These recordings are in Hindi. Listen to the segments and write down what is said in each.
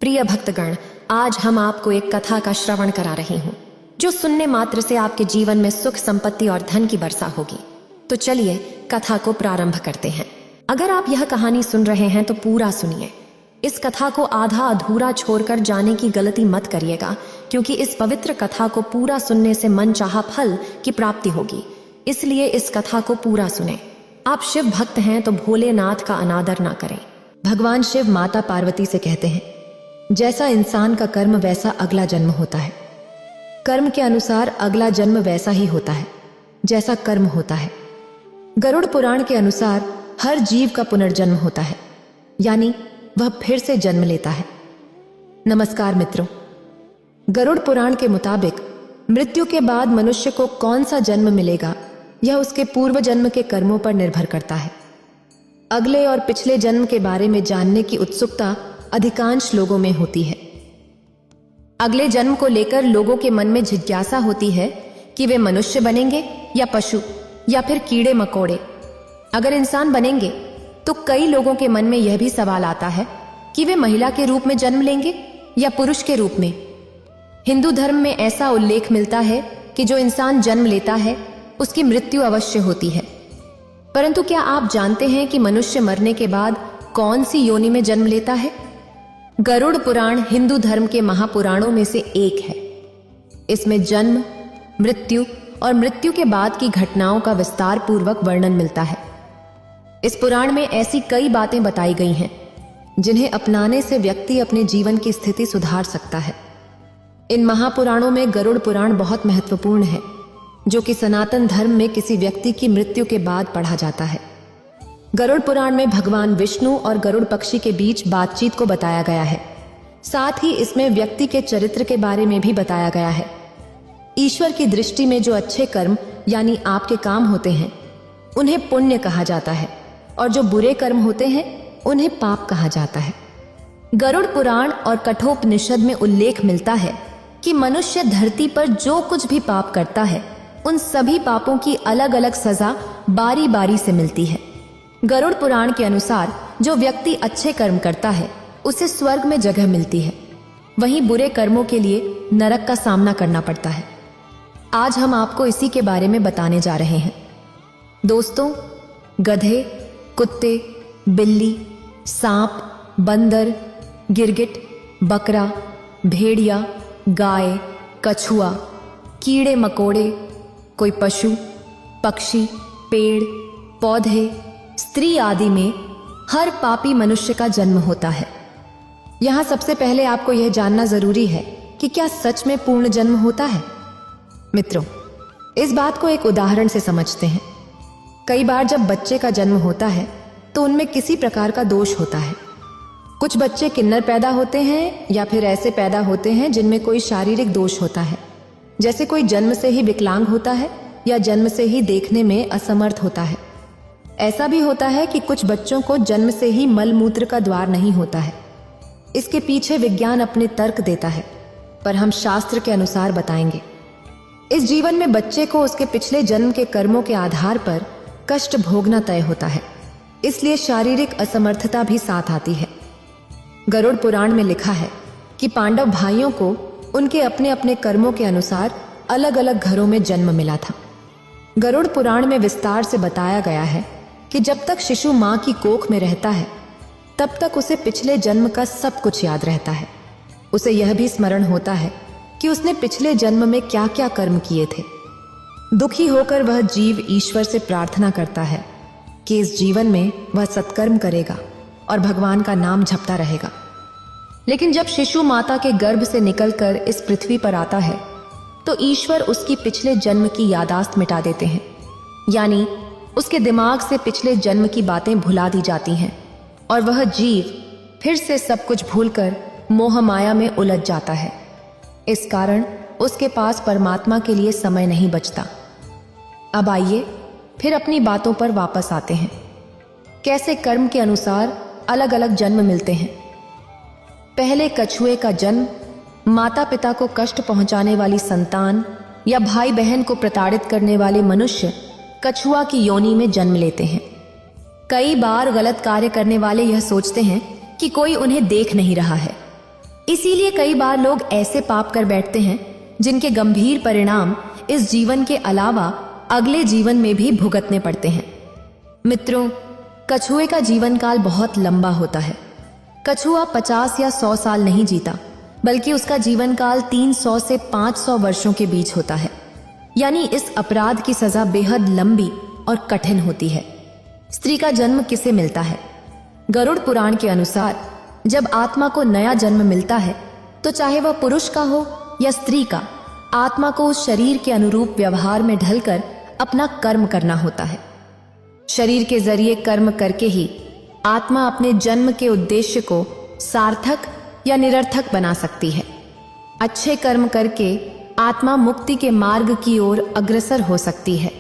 प्रिय भक्तगण, आज हम आपको एक कथा का श्रवण करा रही हूँ जो सुनने मात्र से आपके जीवन में सुख, संपत्ति और धन की वर्षा होगी। तो चलिए कथा को प्रारंभ करते हैं। अगर आप यह कहानी सुन रहे हैं तो पूरा सुनिए। इस कथा को आधा अधूरा छोड़कर जाने की गलती मत करिएगा, क्योंकि इस पवित्र कथा को पूरा सुनने से मनचाहा फल की प्राप्ति होगी। इसलिए इस कथा को पूरा सुने। आप शिव भक्त हैं तो भोलेनाथ का अनादर ना करें। भगवान शिव माता पार्वती से कहते हैं, जैसा इंसान का कर्म वैसा अगला जन्म होता है। कर्म के अनुसार अगला जन्म वैसा ही होता है जैसा कर्म होता है। गरुड़ पुराण के अनुसार हर जीव का पुनर्जन्म होता है, यानी वह फिर से जन्म लेता है। नमस्कार मित्रों, गरुड़ पुराण के मुताबिक मृत्यु के बाद मनुष्य को कौन सा जन्म मिलेगा यह उसके पूर्व जन्म के कर्मों पर निर्भर करता है। अगले और पिछले जन्म के बारे में जानने की उत्सुकता अधिकांश लोगों में होती है। अगले जन्म को लेकर लोगों के मन में जिज्ञासा होती है कि वे मनुष्य बनेंगे या पशु या फिर कीड़े मकोड़े। अगर इंसान बनेंगे तो कई लोगों के मन में यह भी सवाल आता है कि वे महिला के रूप में जन्म लेंगे या पुरुष के रूप में। हिंदू धर्म में ऐसा उल्लेख मिलता है कि जो इंसान जन्म लेता है उसकी मृत्यु अवश्य होती है। परंतु क्या आप जानते हैं कि मनुष्य मरने के बाद कौन सी योनि में जन्म लेता है? गरुड़ पुराण हिंदू धर्म के महापुराणों में से एक है। इसमें जन्म, मृत्यु और मृत्यु के बाद की घटनाओं का विस्तार पूर्वक वर्णन मिलता है। इस पुराण में ऐसी कई बातें बताई गई हैं जिन्हें अपनाने से व्यक्ति अपने जीवन की स्थिति सुधार सकता है। इन महापुराणों में गरुड़ पुराण बहुत महत्वपूर्ण है, जो कि सनातन धर्म में किसी व्यक्ति की मृत्यु के बाद पढ़ा जाता है। गरुड़ पुराण में भगवान विष्णु और गरुड़ पक्षी के बीच बातचीत को बताया गया है। साथ ही इसमें व्यक्ति के चरित्र के बारे में भी बताया गया है। ईश्वर की दृष्टि में जो अच्छे कर्म यानी आपके काम होते हैं उन्हें पुण्य कहा जाता है, और जो बुरे कर्म होते हैं उन्हें पाप कहा जाता है। गरुड़ पुराण और कठोपनिषद में उल्लेख मिलता है कि मनुष्य धरती पर जो कुछ भी पाप करता है उन सभी पापों की अलग अलग सजा बारी बारी से मिलती है। गरुड़ पुराण के अनुसार जो व्यक्ति अच्छे कर्म करता है उसे स्वर्ग में जगह मिलती है, वहीं बुरे कर्मों के लिए नरक का सामना करना पड़ता है। आज हम आपको इसी के बारे में बताने जा रहे हैं। दोस्तों, गधे, कुत्ते, बिल्ली, सांप, बंदर, गिरगिट, बकरा, भेड़िया, गाय, कछुआ, कीड़े मकोड़े, कोई पशु, पक्षी, पेड़, पौधे, स्त्री आदि में हर पापी मनुष्य का जन्म होता है। यहाँ सबसे पहले आपको यह जानना जरूरी है कि क्या सच में पूर्ण जन्म होता है। मित्रों, इस बात को एक उदाहरण से समझते हैं। कई बार जब बच्चे का जन्म होता है तो उनमें किसी प्रकार का दोष होता है। कुछ बच्चे किन्नर पैदा होते हैं या फिर ऐसे पैदा होते हैं जिनमें कोई शारीरिक दोष होता है, जैसे कोई जन्म से ही विकलांग होता है या जन्म से ही देखने में असमर्थ होता है। ऐसा भी होता है कि कुछ बच्चों को जन्म से ही मल मूत्र का द्वार नहीं होता है। इसके पीछे विज्ञान अपने तर्क देता है, पर हम शास्त्र के अनुसार बताएंगे। इस जीवन में बच्चे को उसके पिछले जन्म के कर्मों के आधार पर कष्ट भोगना तय होता है, इसलिए शारीरिक असमर्थता भी साथ आती है। गरुड़ पुराण में लिखा है कि पांडव भाइयों को उनके अपने अपने कर्मों के अनुसार अलग अलग घरों में जन्म मिला था। गरुड़ पुराण में विस्तार से बताया गया है कि जब तक शिशु मां की कोख में रहता है तब तक उसे पिछले जन्म का सब कुछ याद रहता है। उसे यह भी स्मरण होता है कि उसने पिछले जन्म में क्या क्या कर्म किए थे। दुखी होकर वह जीव ईश्वर से प्रार्थना करता है कि इस जीवन में वह सत्कर्म करेगा और भगवान का नाम जपता रहेगा। लेकिन जब शिशु माता के गर्भ से निकलकर इस पृथ्वी पर आता है तो ईश्वर उसकी पिछले जन्म की यादाश्त मिटा देते हैं, यानी उसके दिमाग से पिछले जन्म की बातें भुला दी जाती हैं और वह जीव फिर से सब कुछ भूलकर मोह माया में उलझ जाता है। इस कारण उसके पास परमात्मा के लिए समय नहीं बचता। अब आइए फिर अपनी बातों पर वापस आते हैं। कैसे कर्म के अनुसार अलग अलग जन्म मिलते हैं। पहले कछुए का जन्म माता पिता को कष्ट पहुंचाने वाली संतान या भाई बहन को प्रताड़ित करने वाले मनुष्य कछुआ की योनि में जन्म लेते हैं। कई बार गलत कार्य करने वाले यह सोचते हैं कि कोई उन्हें देख नहीं रहा है, इसीलिए कई बार लोग ऐसे पाप कर बैठते हैं जिनके गंभीर परिणाम इस जीवन के अलावा अगले जीवन में भी भुगतने पड़ते हैं। मित्रों, कछुए का जीवन काल बहुत लंबा होता है। कछुआ 50 या 100 साल नहीं जीता, बल्कि उसका जीवन काल 300 से 500 वर्षों के बीच होता है। यानी इस अपराध की सजा बेहद लंबी और कठिन होती है। स्त्री का जन्म किसे मिलता है? गरुड़ पुराण के अनुसार जब आत्मा को नया जन्म मिलता है तो चाहे वह पुरुष का हो या स्त्री का, आत्मा को उस शरीर के अनुरूप व्यवहार में ढलकर अपना कर्म करना होता है। शरीर के जरिए कर्म करके ही आत्मा अपने जन्म के उद्देश्य को सार्थक या निरर्थक बना सकती है। अच्छे कर्म करके आत्मा मुक्ति के मार्ग की ओर अग्रसर हो सकती है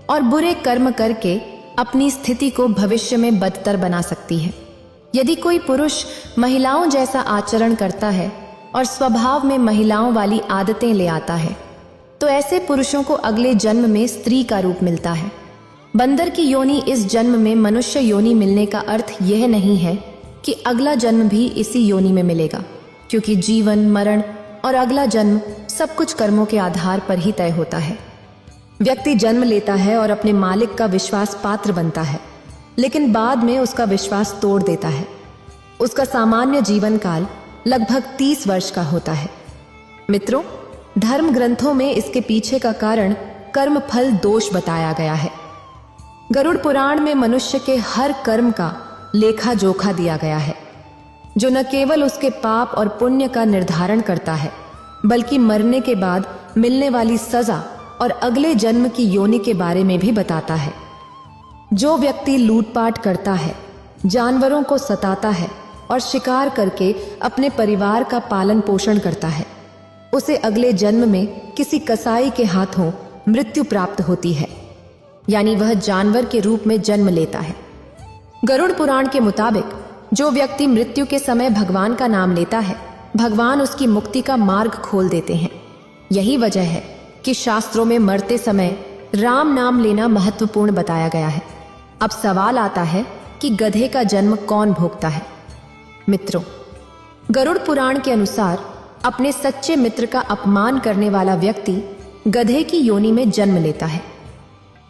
और बुरे कर्म करके अपनी स्थिति को भविष्य में बदतर बना सकती है। यदि कोई पुरुष महिलाओं जैसा आचरण करता है और स्वभाव में महिलाओं वाली आदतें ले आता है तो ऐसे पुरुषों को अगले जन्म में स्त्री का रूप मिलता है। बंदर की योनि इस जन्म में मनुष्य योनि मिलने का अर्थ यह नहीं है कि अगला जन्म भी इसी योनि में मिलेगा, क्योंकि जीवन, मरण और अगला जन्म सब कुछ कर्मों के आधार पर ही तय होता है। व्यक्ति जन्म लेता है और अपने मालिक का विश्वास पात्र बनता है, लेकिन बाद में उसका विश्वास तोड़ देता है। उसका सामान्य जीवन काल लगभग 30 वर्ष का होता है। मित्रों, धर्म ग्रंथों में इसके पीछे का कारण कर्म फल दोष बताया गया है। गरुड़ पुराण में मनुष्य के हर कर्म का लेखा जोखा दिया गया है, जो न केवल उसके पाप और पुण्य का निर्धारण करता है, बल्कि मरने के बाद मिलने वाली सजा और अगले जन्म की योनि के बारे में भी बताता है। जो व्यक्ति लूटपाट करता है, जानवरों को सताता है और शिकार करके अपने परिवार का पालन पोषण करता है, उसे अगले जन्म में किसी कसाई के हाथों मृत्यु प्राप्त होती है, यानी वह जानवर के रूप में जन्म लेता है। गरुड़ पुराण के मुताबिक जो व्यक्ति मृत्यु के समय भगवान का नाम लेता है, भगवान उसकी मुक्ति का मार्ग खोल देते हैं। यही वजह है कि शास्त्रों में मरते समय राम नाम लेना महत्वपूर्ण बताया गया है। अब सवाल आता है कि गधे का जन्म कौन भोगता है? मित्रों, गरुड़ पुराण के अनुसार अपने सच्चे मित्र का अपमान करने वाला व्यक्ति गधे की योनि में जन्म लेता है।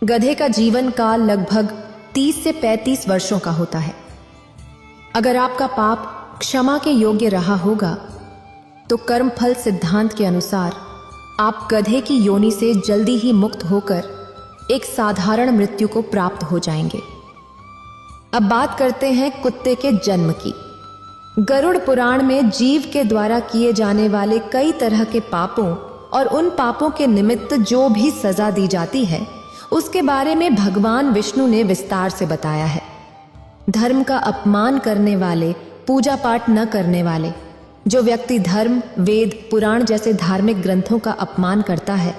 गधे का जीवन काल लगभग 30 से 35 वर्षों का होता है। अगर आपका पाप क्षमा के योग्य रहा होगा तो कर्मफल सिद्धांत के अनुसार आप गधे की योनि से जल्दी ही मुक्त होकर एक साधारण मृत्यु को प्राप्त हो जाएंगे। अब बात करते हैं कुत्ते के जन्म की। गरुड़ पुराण में जीव के द्वारा किए जाने वाले कई तरह के पापों और उन पापों के निमित्त जो भी सजा दी जाती है, उसके बारे में भगवान विष्णु ने विस्तार से बताया है। धर्म का अपमान करने वाले, पूजा पाठ न करने वाले, जो व्यक्ति धर्म, वेद, पुराण जैसे धार्मिक ग्रंथों का अपमान करता है,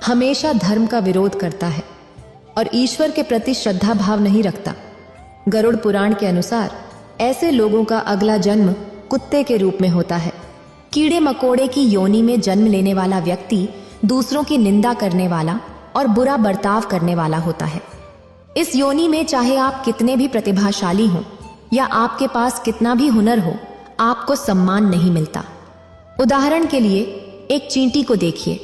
हमेशा धर्म का विरोध करता है और ईश्वर के प्रति श्रद्धा भाव नहीं रखता। गरुड़ पुराण के अनुसार ऐसे लोगों का अगला जन्म कुत्ते के रूप में होता है। कीड़े मकोड़े की योनि में जन्म लेने वाला व्यक्ति दूसरों की निंदा करने वाला और बुरा बर्ताव करने वाला होता है। इस योनि में चाहे आप कितने भी प्रतिभाशाली हों या आपके पास कितना भी हुनर हो, आपको सम्मान नहीं मिलता। उदाहरण के लिए एक चींटी को देखिए,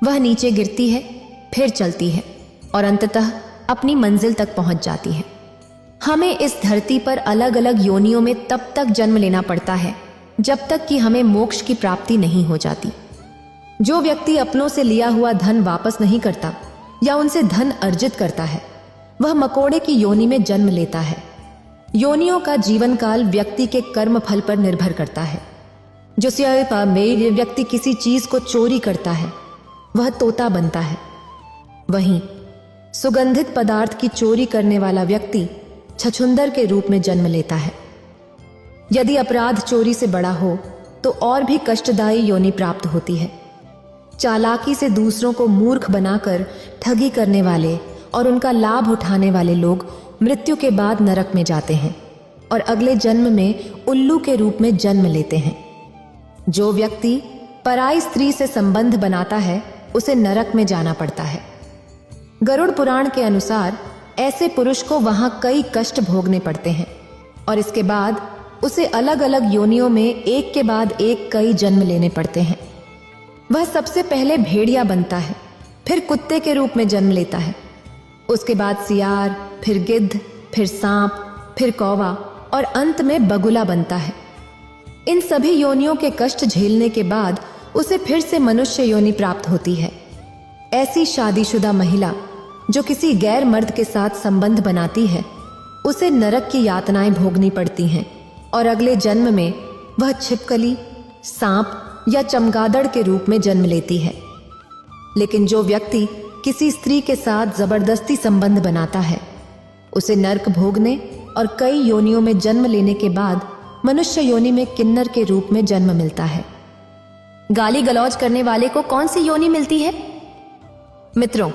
वह नीचे गिरती है, फिर चलती है और अंततः अपनी मंजिल तक पहुंच जाती है। हमें इस धरती पर अलग अलग योनियों में तब तक जन्म लेना पड़ता है जब तक कि हमें मोक्ष की प्राप्ति नहीं हो जाती। जो व्यक्ति अपनों से लिया हुआ धन वापस नहीं करता या उनसे धन अर्जित करता है, वह मकोड़े की योनि में जन्म लेता है। योनियों का जीवन काल व्यक्ति के कर्म फल पर निर्भर करता है। जो स्यापा में व्यक्ति किसी चीज को चोरी करता है, वह तोता बनता है। वहीं सुगंधित पदार्थ की चोरी करने वाला व्यक्ति छछुंदर के रूप में जन्म लेता है। यदि अपराध चोरी से बड़ा हो तो और भी कष्टदायी योनि प्राप्त होती है। चालाकी से दूसरों को मूर्ख बनाकर ठगी करने वाले और उनका लाभ उठाने वाले लोग मृत्यु के बाद नरक में जाते हैं और अगले जन्म में उल्लू के रूप में जन्म लेते हैं। जो व्यक्ति पराई स्त्री से संबंध बनाता है, उसे नरक में जाना पड़ता है। गरुड़ पुराण के अनुसार ऐसे पुरुष को वहां कई कष्ट भोगने पड़ते हैं और इसके बाद उसे अलग अलग योनियों में एक के बाद एक कई जन्म लेने पड़ते हैं। वह सबसे पहले भेड़िया बनता है, फिर कुत्ते के रूप में जन्म लेता है, उसके बाद सियार, फिर गिद्ध, फिर सांप, फिर कौवा और अंत में बगुला बनता है। इन सभी योनियों के कष्ट झेलने के बाद उसे फिर से मनुष्य योनि प्राप्त होती है। ऐसी शादीशुदा महिला जो किसी गैर मर्द के साथ संबंध बनाती है, उसे नरक की यातनाएं भोगनी पड़ती हैं और अगले जन्म में वह छिपकली, सांप या चमगादड़ के रूप में जन्म लेती है। लेकिन जो व्यक्ति किसी स्त्री के साथ जबरदस्ती संबंध बनाता है, उसे नरक भोगने और कई योनियों में जन्म लेने के बाद मनुष्य योनि में किन्नर के रूप में जन्म मिलता है। गाली गलौज करने वाले को कौन सी योनि मिलती है? मित्रों,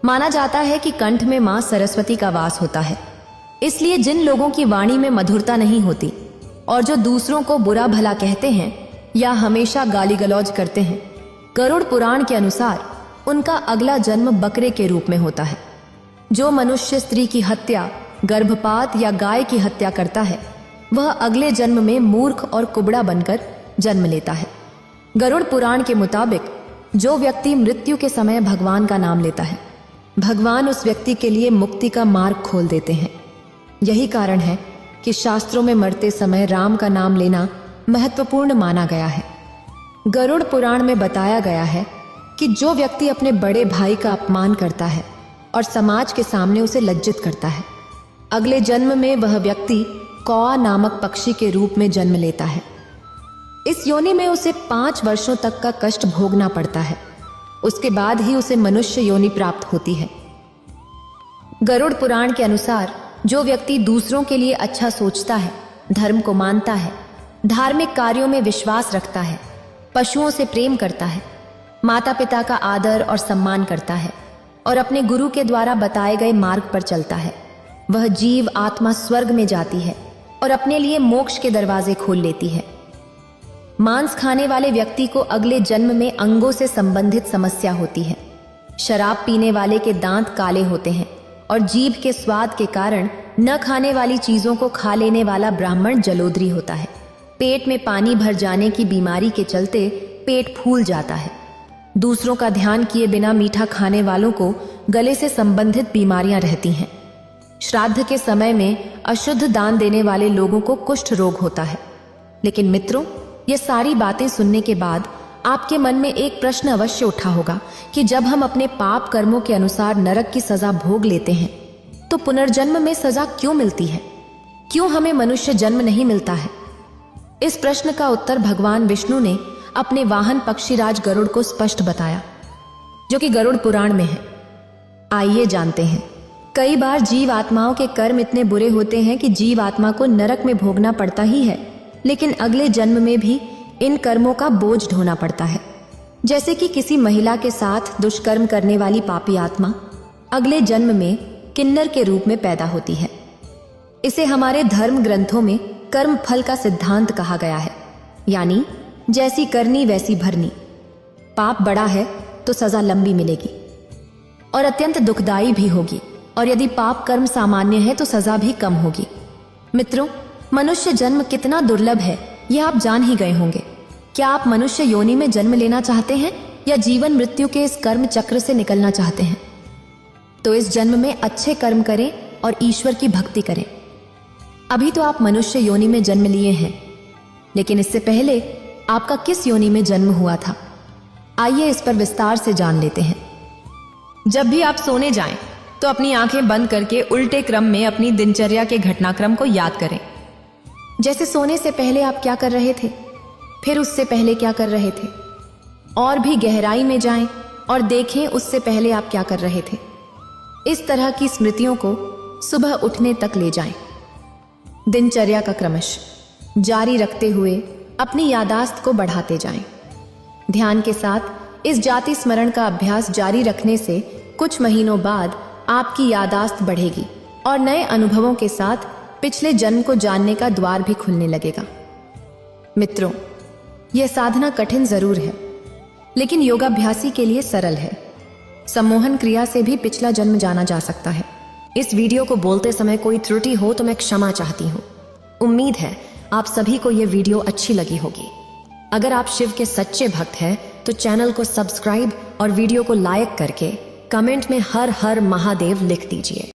माना जाता है कि कंठ में मां सरस्वती का वास होता है, इसलिए जिन लोगों की वाणी में मधुरता नहीं होती और जो दूसरों को बुरा भला कहते हैं या हमेशा गाली गलौज करते हैं, गरुड़ पुराण के अनुसार उनका अगला जन्म बकरे के रूप में होता है। जो मनुष्य स्त्री की हत्या, गर्भपात या गाय की हत्या करता है, वह अगले जन्म में मूर्ख और कुबड़ा बनकर जन्म लेता है। गरुड़ पुराण के मुताबिक जो व्यक्ति मृत्यु के समय भगवान का नाम लेता है, भगवान उस व्यक्ति के लिए मुक्ति का मार्ग खोल देते हैं। यही कारण है कि शास्त्रों में मरते समय राम का नाम लेना महत्वपूर्ण माना गया है। गरुड़ पुराण में बताया गया है कि जो व्यक्ति अपने बड़े भाई का अपमान करता है और समाज के सामने उसे लज्जित करता है, अगले जन्म में वह व्यक्ति कौआ नामक पक्षी के रूप में जन्म लेता है। इस योनि में उसे 5 वर्षों तक का कष्ट भोगना पड़ता है। उसके बाद ही उसे मनुष्य योनि प्राप्त होती है। गरुड़ पुराण के अनुसार जो व्यक्ति दूसरों के लिए अच्छा सोचता है, धर्म को मानता है, धार्मिक कार्यों में विश्वास रखता है, पशुओं से प्रेम करता है, माता पिता का आदर और सम्मान करता है और अपने गुरु के द्वारा बताए गए मार्ग पर चलता है, वह जीव आत्मा स्वर्ग में जाती है और अपने लिए मोक्ष के दरवाजे खोल लेती है। मांस खाने वाले व्यक्ति को अगले जन्म में अंगों से संबंधित समस्या होती है। शराब पीने वाले के दांत काले होते हैं और जीभ के स्वाद के कारण न खाने वाली चीजों को खा लेने वाला ब्राह्मण जलोदरी होता है। पेट में पानी भर जाने की बीमारी के चलते पेट फूल जाता है। दूसरों का ध्यान किए बिना मीठा खाने वालों को गले से संबंधित बीमारियां रहती हैं। श्राद्ध के समय में अशुद्ध दान देने वाले लोगों को कुष्ठ रोग होता है। लेकिन मित्रों, ये सारी बातें सुनने के बाद आपके मन में एक प्रश्न अवश्य उठा होगा कि जब हम अपने पाप कर्मों के अनुसार नरक की सजा भोग लेते हैं, तो पुनर्जन्म में सजा क्यों मिलती है? क्यों हमें मनुष्य जन्म नहीं मिलता है? इस प्रश्न का उत्तर भगवान विष्णु ने अपने वाहन पक्षीराज गरुड़ को स्पष्ट बताया, जो कि गरुड़ पुराण में है। आइए जानते हैं। कई बार जीव आत्माओं के कर्म इतने बुरे होते हैं कि जीव आत्मा को नरक में भोगना पड़ता ही है, लेकिन अगले जन्म में भी इन कर्मों का बोझ ढोना पड़ता है। जैसे कि किसी महिला के साथ दुष्कर्म करने वाली पापी आत्मा अगले जन्म में किन्नर के रूप में पैदा होती है। इसे हमारे धर्म ग्रंथों में कर्म फल का सिद्धांत कहा गया है, यानी जैसी करनी वैसी भरनी। पाप बड़ा है तो सजा लंबी मिलेगी और अत्यंत दुखदाई भी होगी, और यदि पाप कर्म सामान्य है तो सजा भी कम होगी। मित्रों, मनुष्य जन्म कितना दुर्लभ है यह आप जान ही गए होंगे। क्या आप मनुष्य योनि में जन्म लेना चाहते हैं या जीवन मृत्यु के इस कर्म चक्र से निकलना चाहते हैं? तो इस जन्म में अच्छे कर्म करें और ईश्वर की भक्ति करें। अभी तो आप मनुष्य योनि में जन्म लिए हैं, लेकिन इससे पहले आपका किस योनि में जन्म हुआ था? आइए इस पर विस्तार से जान लेते हैं। जब भी आप सोने जाएं, तो अपनी आंखें बंद करके उल्टे क्रम में अपनी दिनचर्या के घटनाक्रम को याद करें। जैसे सोने से पहले आप क्या कर रहे थे, फिर उससे पहले क्या कर रहे थे, और भी गहराई में जाएं और देखें उससे पहले आप क्या कर रहे थे। इस तरह की स्मृतियों को सुबह उठने तक ले जाएं। दिनचर्या का क्रमश जारी रखते हुए अपनी यादाश्त को बढ़ाते जाएं। ध्यान के साथ इस जाति स्मरण का अभ्यास जारी रखने से कुछ महीनों बाद आपकी यादाश्त बढ़ेगी और नए अनुभवों के साथ पिछले जन्म को जानने का द्वार भी खुलने लगेगा। मित्रों, यह साधना कठिन जरूर है, लेकिन योगाभ्यासी के लिए सरल है। सम्मोहन क्रिया से भी पिछला जन्म जाना जा सकता है। इस वीडियो को बोलते समय कोई त्रुटि हो तो मैं क्षमा चाहती हूँ। उम्मीद है आप सभी को ये वीडियो अच्छी लगी होगी। अगर आप शिव के सच्चे भक्त हैं तो चैनल को सब्सक्राइब और वीडियो को लाइक करके कमेंट में हर हर महादेव लिख दीजिए।